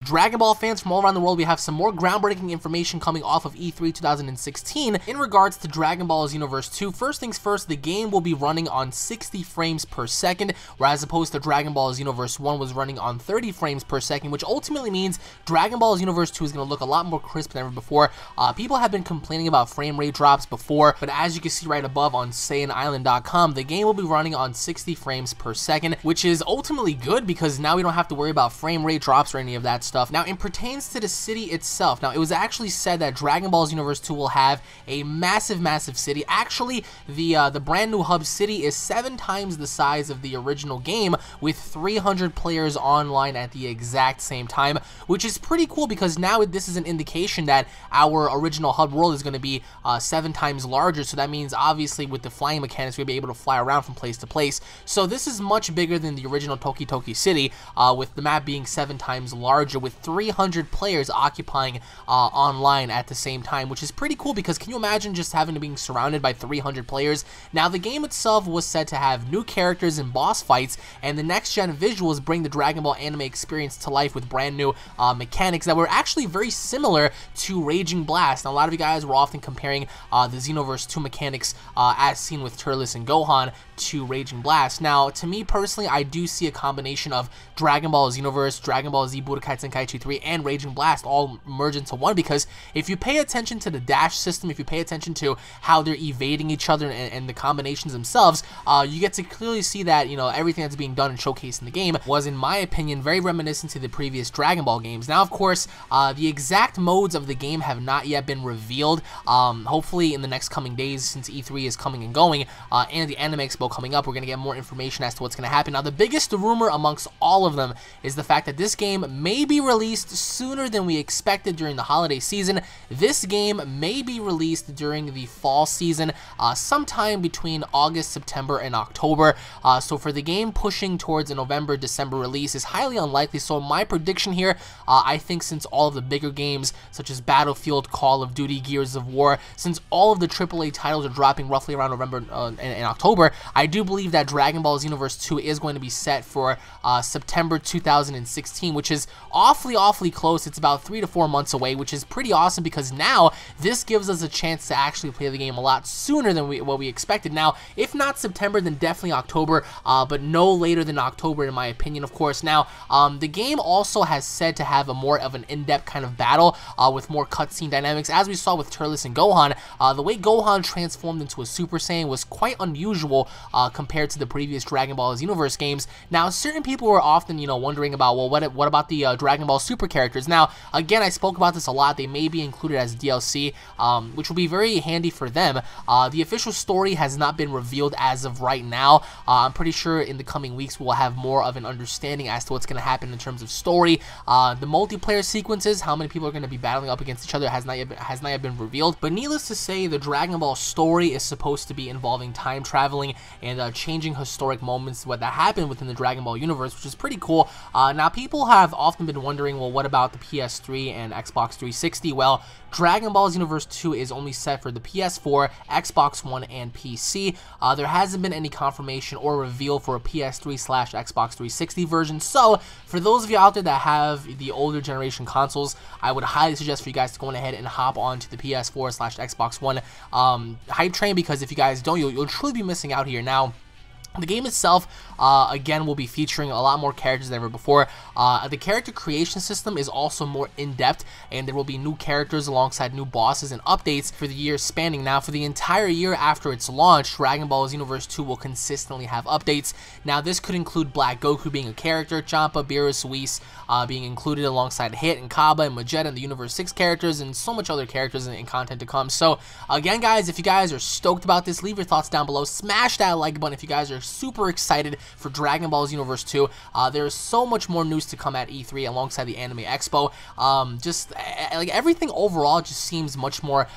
Dragon Ball fans from all around the world, we have some more groundbreaking information coming off of E3 2016 in regards to Dragon Ball Xenoverse 2. First things first, the game will be running on 60 frames per second, whereas opposed to Dragon Ball Xenoverse 1 was running on 30 frames per second, which ultimately means Dragon Ball Xenoverse 2 is going to look a lot more crisp than ever before. People have been complaining about frame rate drops before, but as you can see right above on SaiyanIsland.com, the game will be running on 60 frames per second, which is ultimately good because now we don't have to worry about frame rate drops or any of that stuff. Now, it pertains to the city itself. Now, it was actually said that Dragon Ball Xenoverse 2 will have a massive city. Actually, the brand new hub city is 7 times the size of the original game, with 300 players online at the exact same time, which is pretty cool because now this is an indication that our original hub world is going to be 7 times larger. So that means obviously with the flying mechanics, we'll be able to fly around from place to place. So this is much bigger than the original Toki Toki City, with the map being 7 times larger, with 300 players occupying online at the same time, which is pretty cool because can you imagine just having to be surrounded by 300 players? Now, the game itself was said to have new characters and boss fights, and the next-gen visuals bring the Dragon Ball anime experience to life with brand new mechanics that were actually very similar to Raging Blast. Now, a lot of you guys were often comparing the Xenoverse 2 mechanics as seen with Turles and Gohan to Raging Blast. Now, to me personally, I do see a combination of Dragon Ball Xenoverse, Dragon Ball Z Budokai Tenkaichi 3, and Raging Blast all merge into one, because if you pay attention to the dash system, if you pay attention to how they're evading each other and the combinations themselves, you get to clearly see that, you know, everything that's being done and showcased in the game was, in my opinion, very reminiscent to the previous Dragon Ball games. Now, of course, the exact modes of the game have not yet been revealed. Hopefully in the next coming days, since E3 is coming and going, and the Anime Expo coming up, we're going to get more information as to what's going to happen. Now, the biggest rumor amongst all of them is the fact that this game may be released sooner than we expected during the holiday season. This game may be released during the fall season, sometime between August, September, and October. So for the game pushing towards a November, December release is highly unlikely. So my prediction here, I think since all of the bigger games such as Battlefield, Call of Duty, Gears of War, since all of the AAA titles are dropping roughly around November and October, I do believe that Dragon Ball Xenoverse 2 is going to be set for September 2016, which is awfully close. It's about 3 to 4 months away, which is pretty awesome because now this gives us a chance to actually play the game a lot sooner than what we expected. Now, if not September, then definitely October, but no later than October in my opinion, of course. Now, the game also has said to have a more of an in-depth kind of battle with more cutscene dynamics. As we saw with Turles and Gohan, the way Gohan transformed into a Super Saiyan was quite unusual compared to the previous Dragon Ball Xenoverse games. Now, certain people were often, you know, wondering about, well, what about the Dragon Ball Super characters? Now, again, I spoke about this a lot. They may be included as DLC, which will be very handy for them. The official story has not been revealed as of right now. I'm pretty sure in the coming weeks we'll have more of an understanding as to what's going to happen in terms of story. The multiplayer sequences, how many people are going to be battling up against each other, has not yet been revealed. But needless to say, the Dragon Ball story is supposed to be involving time traveling and changing historic moments that happened within the Dragon Ball universe, which is pretty cool. Now, people have often been wondering, well, what about the PS3 and Xbox 360? Well, Dragon Ball Xenoverse 2 is only set for the PS4, Xbox One, and PC. There hasn't been any confirmation or reveal for a PS3/Xbox 360 version. So, for those of you out there that have the older generation consoles, I would highly suggest for you guys to go ahead and hop onto the PS4/Xbox One hype train, because if you guys don't, you'll truly be missing out here. Now, the game itself, again, will be featuring a lot more characters than ever before. The character creation system is also more in-depth, and there will be new characters alongside new bosses and updates for the year spanning. Now, for the entire year after its launch, Dragon Ball Xenoverse 2 will consistently have updates. Now, this could include Black Goku being a character, Champa, Beerus, Whis being included alongside Hit and Kaba and Vegeta and the Universe 6 characters, and so much other characters and content to come. So, again, guys, if you guys are stoked about this, leave your thoughts down below. Smash that like button if you guys are super excited for Dragon Ball Xenoverse 2. There is so much more news to come at E3 alongside the Anime Expo. Just like everything overall just seems much more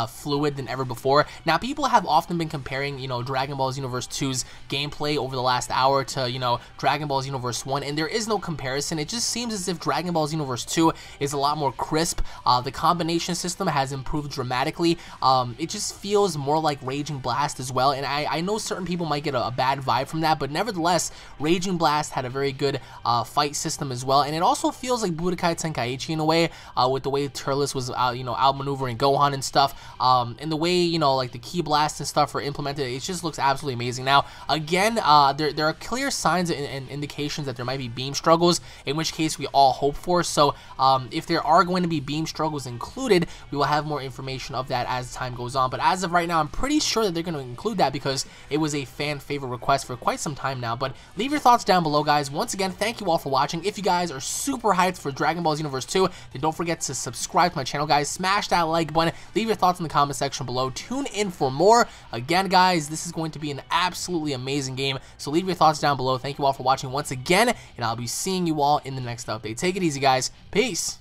fluid than ever before. Now, people have often been comparing, you know, Dragon Ball Xenoverse 2's gameplay over the last hour to, you know, Dragon Ball Xenoverse 1, and there is no comparison. It just seems as if Dragon Ball Xenoverse 2 is a lot more crisp. The combination system has improved dramatically. It just feels more like Raging Blast as well, and I know certain people might get a bad bad vibe from that, but nevertheless, Raging Blast had a very good fight system as well, and it also feels like Budokai Tenkaichi in a way, with the way Turles was outmaneuvering Gohan and stuff, and the way, like the Ki Blast and stuff are implemented. It just looks absolutely amazing. Now, again, there are clear signs and indications that there might be beam struggles, in which case we all hope for. So if there are going to be beam struggles included, we will have more information of that as time goes on. But as of right now, I'm pretty sure that they're going to include that because it was a fan favorite request for quite some time now. But leave your thoughts down below, guys. Once again, thank you all for watching. If you guys are super hyped for Dragon Ball Xenoverse 2, then don't forget to subscribe to my channel, guys. Smash that like button. Leave your thoughts in the comment section below. Tune in for more. Again, guys, this is going to be an absolutely amazing game, so leave your thoughts down below. Thank you all for watching once again, and I'll be seeing you all in the next update. Take it easy, guys. Peace.